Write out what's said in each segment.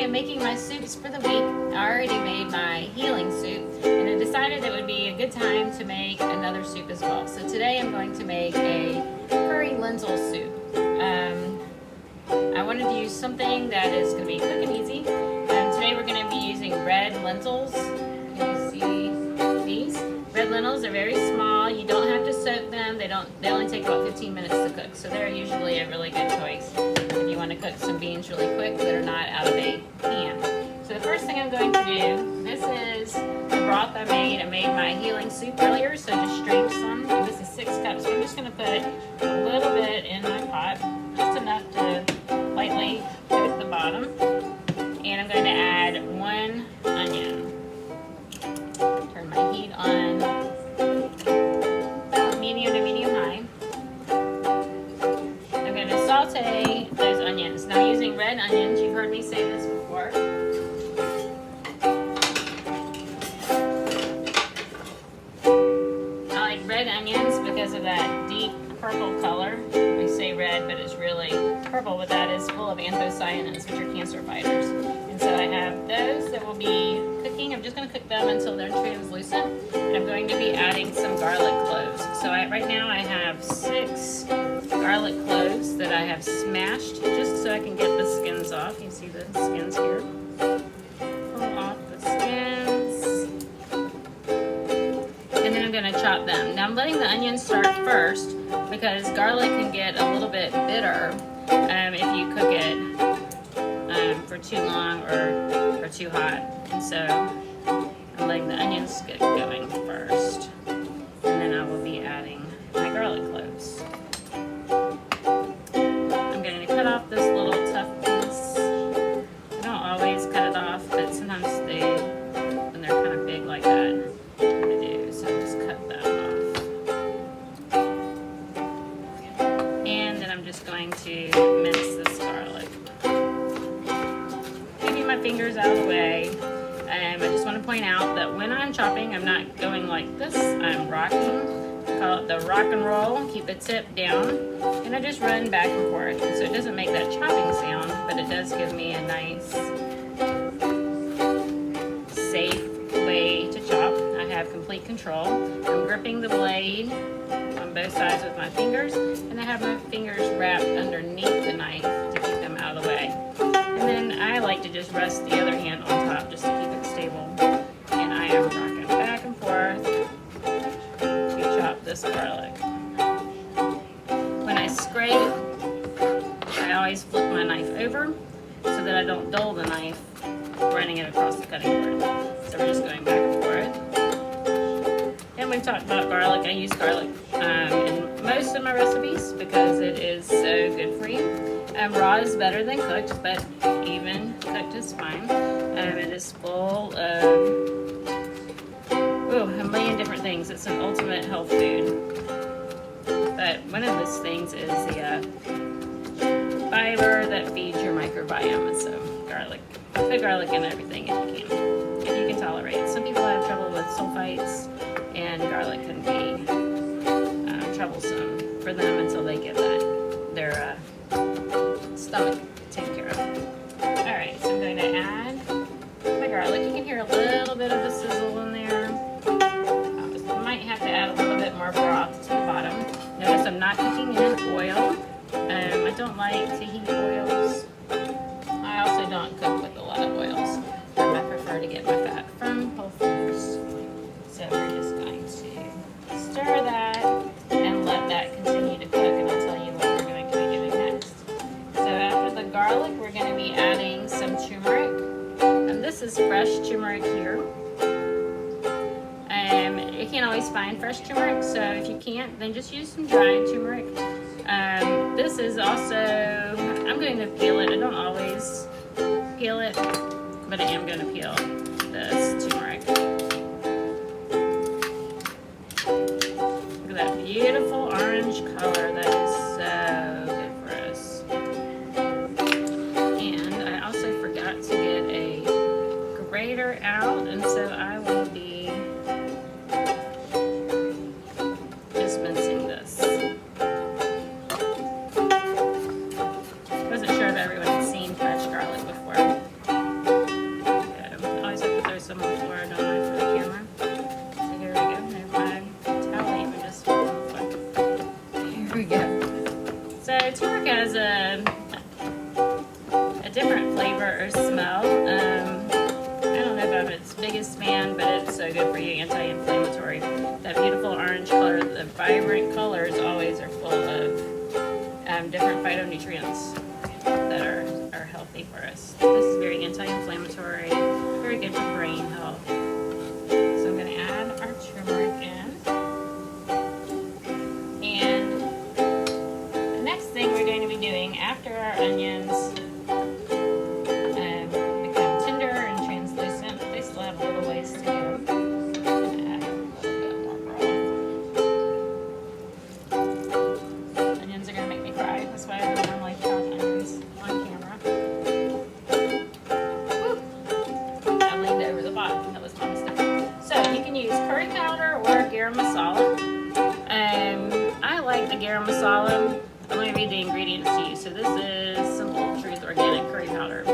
am making my soups for the week. I already made my healing soup, and I decided it would be a good time to make another soup as well. So today I'm going to make a curry lentil soup. I wanted to use something that is going to be quick and easy. And today we're going to be using red lentils. Can you see these? Red lentils are very small. You don't have to soak them. They only take about 15 minutes to cook. So they're usually a really good choice if you want to cook some beans really quick that are not out of a can. So the first thing I'm going to do, this is the broth I made. I made my healing soup earlier, so just strained some. And this is 6 cups. So I'm just going to put a little bit in my pot, just enough to lightly coat the bottom. And I'm going to add 1 onion. Turn my heat on medium to medium high. I'm going to saute those onions. Now I'm using red onions. You've heard me say this before. I like red onions because of that deep purple color. We say red, but it's really purple, but that is full of anthocyanins, which are cancer fighters. And so I have those that will be cooking. I'm just going to cook them until they're translucent. And I'm going to be adding some garlic cloves. So right now I have 6 garlic cloves that I have smashed just so I can get the skins off. You see the skins here. Pull off the skins. And then I'm going to chop them. Now I'm letting the onions start first because garlic can get a little bit bitter if you cook it for too long or too hot. And so I'm letting the onions get going first. And then I will be adding my garlic cloves. I'm going to cut off this little tough piece. I don't always cut it off, but sometimes when they're kind of big like that, I do. So I'll just cut that off. And then I'm just going to mince this garlic. Keeping my fingers out of the way. I just want to point out that when I'm chopping, I'm not going like this. I'm rocking. I call it the rock and roll. Keep the tip down. And I just run back and forth. So it doesn't make that chopping sound, but it does give me a nice, safe way to chop. I have complete control. I'm gripping the blade on both sides with my fingers, and I have my fingers wrapped underneath the knife to keep them out of the way. And then I like to just rest the other hand on top just to keep it stable. And I am rocking back and forth to chop this garlic. When I scrape, I always flip my knife over so that I don't dull the knife running it across the cutting board. So we're just going back and forth. And we've talked about garlic. I use garlic in most of my recipes because it is so good for you. Raw is better than cooked, but even cooked is fine. It is full of a million different things. It's an ultimate health food. But one of those things is the fiber that feeds your microbiome. So garlic. Put garlic in everything if you can tolerate it. Some people have trouble with sulfites, and garlic can be troublesome for them until they get their stomach taken care of. Alright, so I'm going to add my garlic. You can hear a little bit of a sizzle in there. I might have to add a little bit more broth to the bottom. Notice I'm not cooking in oil. I don't like to heat oils. I also don't cook with a lot of oils. I prefer to get my fat from whole foods. So we're just going to stir that and let that continue to cook, and I'll tell you what we're going to be doing next. So after the garlic, we're going to be adding some turmeric. And this is fresh turmeric here. You can't always find fresh turmeric, so if you can't, then just use some dried turmeric. This is also, I'm going to peel it. I don't always peel it, but I am going to peel this turmeric. Look at that beautiful orange color. That is so good for us. And I also forgot to get a grater out, and so I will be just mincing this. Wasn't sure if everyone had seen fresh garlic before. flavor or smell. I don't know if I'm its biggest fan, but it's so good for you, anti-inflammatory. That beautiful orange color, the vibrant colors always are full of different phytonutrients that are healthy for us. This is very anti-inflammatory, very good for brain health. So I'm going to add our turmeric in. And the next thing we're going to be doing after our onions become tender and translucent, they still have a little ways to go. Add a little bit more broth. Onions are going to make me cry. That's why I don't normally chop onions on camera. Woo. I leaned over the pot. That was my mistake. So you can use curry powder or garam masala. I like the garam masala. I'm going to read the ingredients to you. So this is Simple Truth Organic Curry Powder.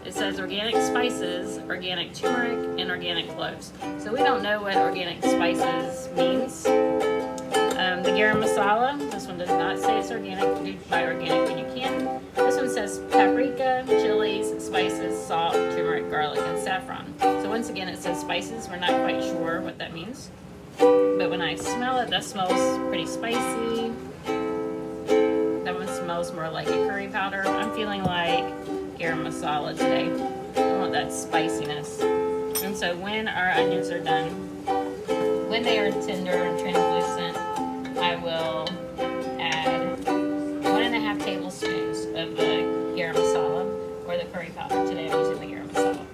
It says organic spices, organic turmeric, and organic cloves. So we don't know what organic spices means. The garam masala, this one does not say it's organic. Do buy organic when you can. This one says paprika, chilies, spices, salt, turmeric, garlic, and saffron. So once again, it says spices. We're not quite sure what that means. But when I smell it, that smells pretty spicy. That one smells more like a curry powder. I'm feeling like garam masala today. I want that spiciness. And so when our onions are done, when they are tender and translucent, I will add 1.5 tablespoons of the garam masala or the curry powder. Today I'm using the garam masala.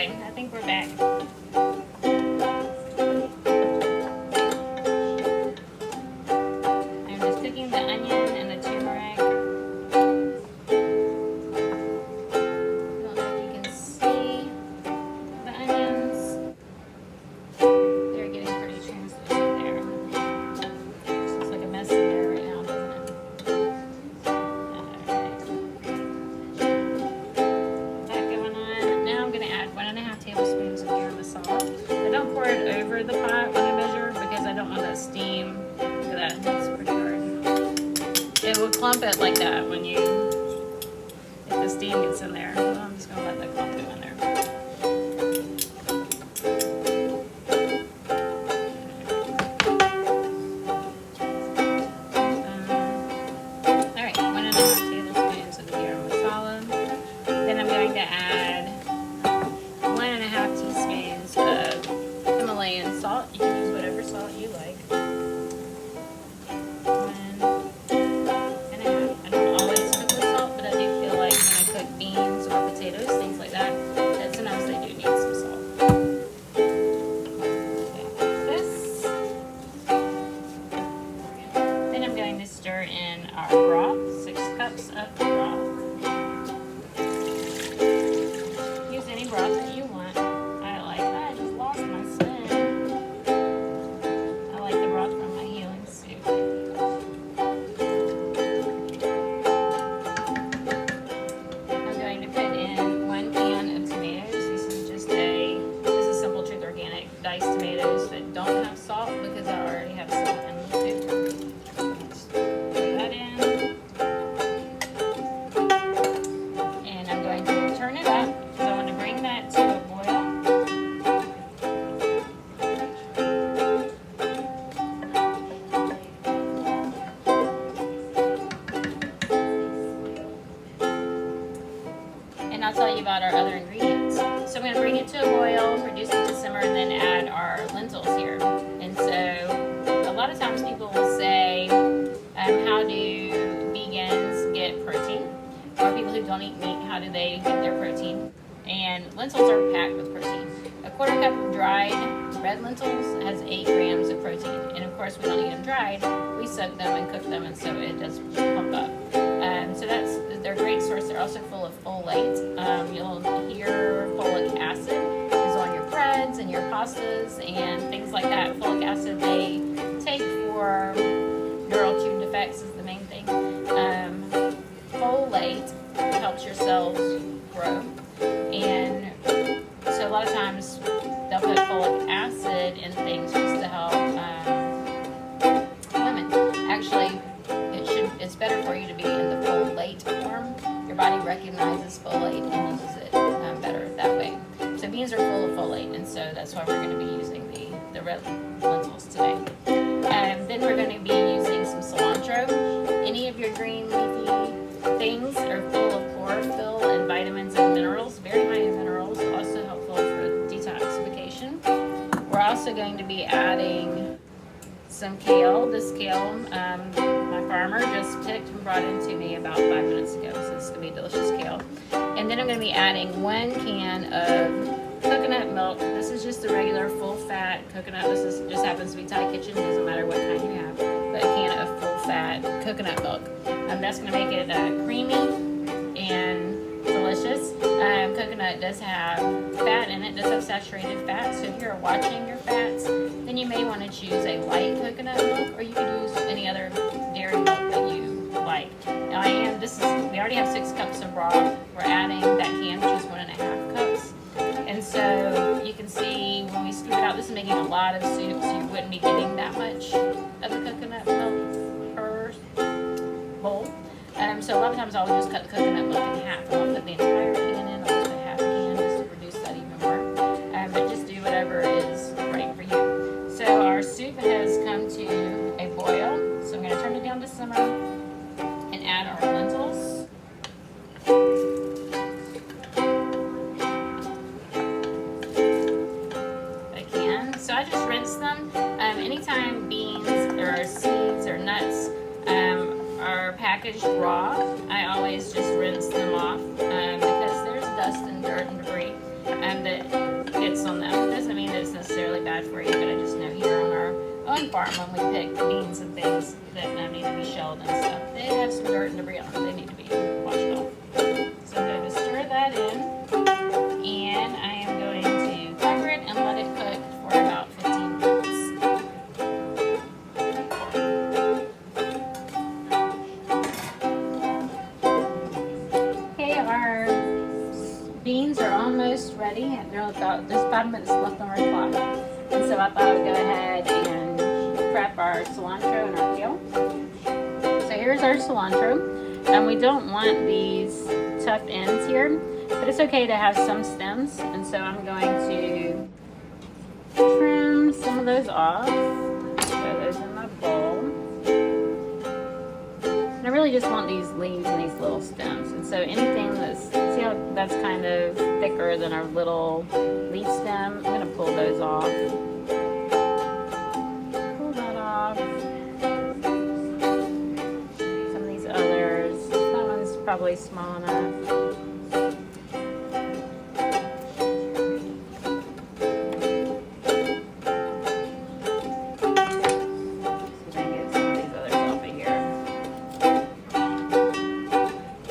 I think we're back. I'm just cooking the onion and the turmeric. I don't know if you can see the onions. They're getting pretty translucent there. Looks like a mess in there right now, doesn't it? Tablespoons of garam masala. I don't pour it over the pot when I measure because I don't want that steam. Look at that, that's pretty hard. It will clump it like that when if the steam gets in there. So I'm just going to let that clump go in there. Alright, 1.5 tablespoons of the garam masala. Then I'm going to add 1.5 teaspoons of Himalayan salt. You can use whatever salt you like. 1.5. I don't always cook with salt, but I do feel like when I cook beans or potatoes, things like that, that sometimes they do need some salt. This. Then I'm going to stir in our broth, 6 cups of broth. Use any broth that you want. I like that. I just lost my spoon. I like the broth from my healing soup. I'm going to put in 1 can of tomatoes. This is Simple Truth Organic diced tomatoes that don't have salt because I already have salt in the soup. Just put that in. And I'm going to turn it up. Bring that to a boil. And I'll tell you about our other ingredients. So I'm going to bring it to a boil, reduce it to simmer, and then add our lentils here. And so a lot of times people will say, how do vegans get protein? Or people who don't eat meat, how do they get their protein? And lentils are packed with protein. A 1/4 cup of dried red lentils has 8 grams of protein. And of course we don't eat them dried, we soak them and cook them, and so it does pump up. So they're a great source. They're also full of folate. You'll hear folic acid is on your breads and your pastas and things like that. Folic acid they take for recognizes folate and uses it better that way. So beans are full of folate, and so that's why we're going to be using the red lentils today. Then we're going to be using some cilantro. Any of your green leafy things are full of chlorophyll and vitamins and minerals, very high in minerals, also helpful for detoxification. We're also going to be adding some kale. This kale, my farmer just picked and brought in to me about 5 minutes ago, so this is going to be delicious kale. And then I'm going to be adding 1 can of coconut milk. This is just the regular full-fat coconut. This just happens to be Thai Kitchen. Doesn't matter what kind you have, but a can of full-fat coconut milk. That's going to make it creamy and delicious. Coconut does have fat in it. Does have saturated fat. So if you're watching your fats, then you may want to choose a light coconut milk, or you could use any other dairy milk that you like. Now we already have 6 cups of broth. We're adding that can, which is 1.5 cups. And so you can see when we scoop it out, this is making a lot of soup, so you wouldn't be getting that much of the coconut milk per bowl. So a lot of times I'll just cut the coconut milk in half, and I'll put the entire can in. I'll just put half a can just to reduce that even more. But just do whatever is right for you. So our soup has come to a boil, so I'm going to turn it down to simmer and add our lentils. So I just rinse them. Anytime beans or seeds or nuts are packaged raw, I always just rinse them off because there's dust and dirt and debris that gets on them. It doesn't mean that it's necessarily bad for you, but I just know here on our own farm when we pick beans and things that need to be shelled and stuff, they have some dirt and debris on them. They need to be washed off. So I'm going to stir that in, and I am going to cover it and let it cook for about 15 minutes. Okay, our beans are almost ready. They're about just 5 minutes left on our clock. And so I thought I would go ahead and prep our cilantro and our kale. So here's our cilantro. And we don't want these tough ends here, but it's okay to have some stems. And so I'm going to trim some of those off. Throw those in my bowl. And I really just want these leaves and these little stems. And so anything see how that's kind of thicker than our little leaf stem? I'm going to pull those off. Pull that off. Some of these others. That one's probably small enough.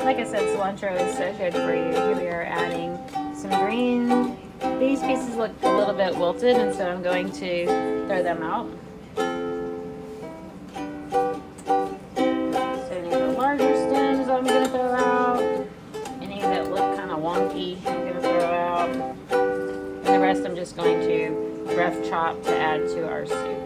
Like I said, cilantro is so good for you. Here we are adding some green. These pieces look a little bit wilted, and so I'm going to throw them out. So any of the larger stems I'm going to throw out. Any that look kind of wonky I'm going to throw out. And the rest I'm just going to rough chop to add to our soup.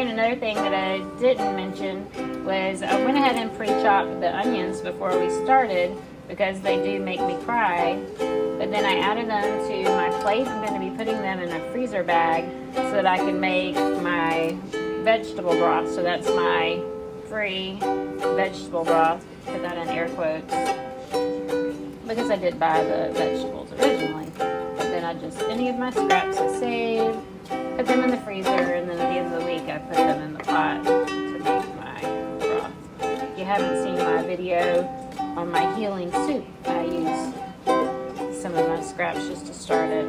Another thing that I didn't mention was I went ahead and pre-chopped the onions before we started because they do make me cry. But then I added them to my plate. I'm going to be putting them in a freezer bag so that I can make my vegetable broth. So that's my free vegetable broth. Put that in air quotes because I did buy the vegetables originally. But then any of my scraps I saved, put them in the freezer, and then at the end of the week I put them in the pot to make my broth. If you haven't seen my video on my healing soup, I use some of my scraps just to start it.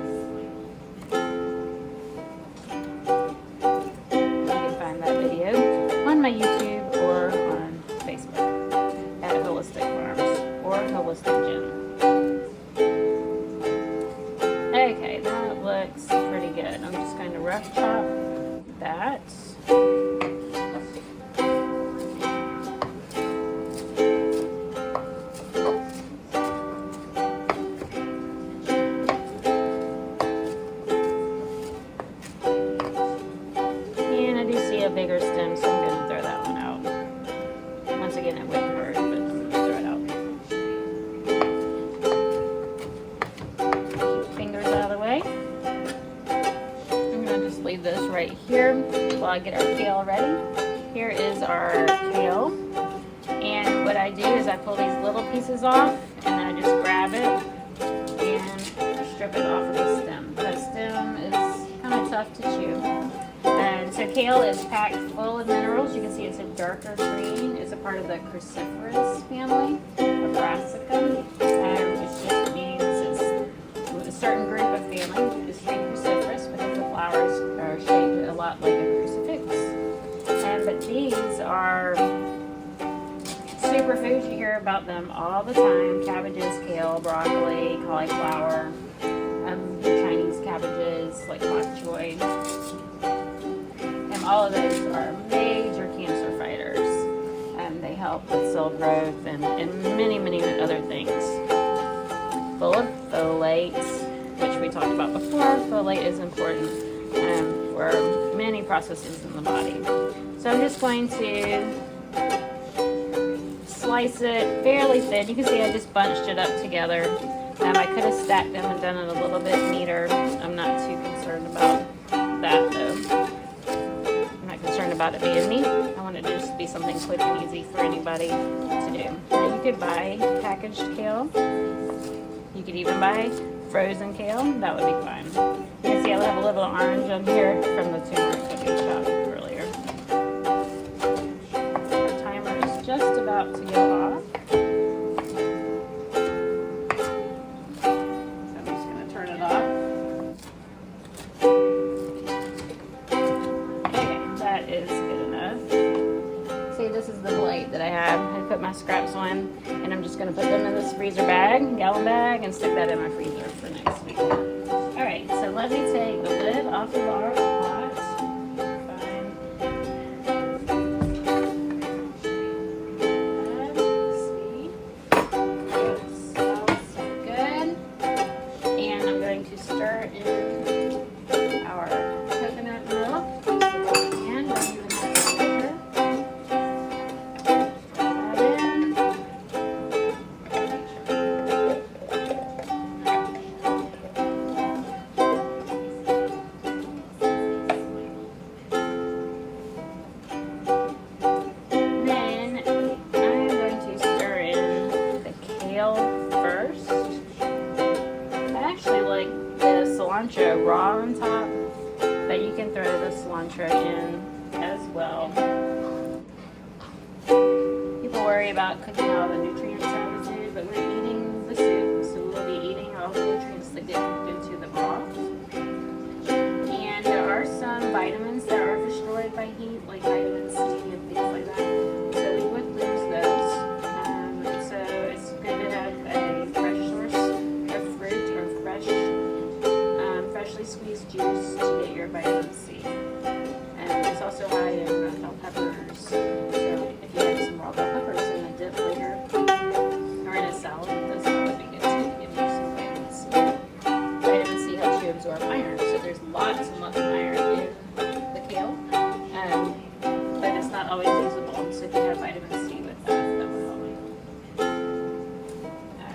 You can find that video on my YouTube or on Facebook at Holistic Farms or Holistic Gym. Okay, that looks pretty good. I'm just going to rough chop that. I get our kale ready, here is our kale. And what I do is I pull these little pieces off, and then I just grab it and strip it off of the stem. The stem is kind of tough to chew. And so kale is packed full of minerals. You can see it's a darker green. It's a part of the cruciferous family of brassicum, which just means it's a certain group of family is named cruciferous because the flowers are shaped a lot like a crucifix. But these are superfoods. You hear about them all the time. Cabbages, kale, broccoli, cauliflower, Chinese cabbages like bok choy. And all of those are major cancer fighters. They help with cell growth and many, many other things. Full of folate, which we talked about before. Folate is important for many processes in the body. So I'm just going to slice it fairly thin. You can see I just bunched it up together. I could have stacked them and done it a little bit neater. I'm not too concerned about that though. I'm not concerned about it being neat. I want it to just be something quick and easy for anybody to do. Now, you could buy packaged kale. You could even buy frozen kale. That would be fine. You can see I have a little orange on here from the turmeric that we chopped earlier. Our timer is just about to go off. So I'm just going to turn it off. Okay, that is good enough. See, this is the plate that I have. I put my scraps on, and I'm just going to put them in this freezer bag, gallon bag, and stick that in my freezer for next week. All right, so let me take the lid off of our pot. Fine. See, that smells good. And I'm going to stir in our coconut milk and not even have sugar. Raw on top, but you can throw the cilantro in as well. People worry about cooking all the nutrients out of the food, but we're eating the soup, so we'll be eating all the nutrients that get cooked into the broth. And there are some vitamins that are destroyed by heat, like vitamin C and things like that, so we would lose those. So it's good to have a fresh source of fruit or freshly squeezed juice to get your vitamin C. And it's also high in bell peppers. So if you have some raw bell peppers in a dip later or in a salad with this, that would be good too to give you some vitamin C. Vitamin C helps you absorb iron. So there's lots and lots of iron in the kale. But it's not always usable. So if you have vitamin C with that, that will help.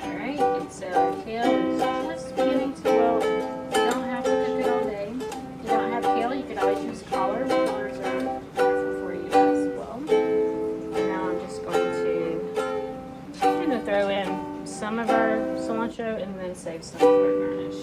Alright, and so our kale is just beginning to wilt. Always use collard. Collards are wonderful for you as well. And now I'm just going to throw in some of our cilantro and then save some for garnish.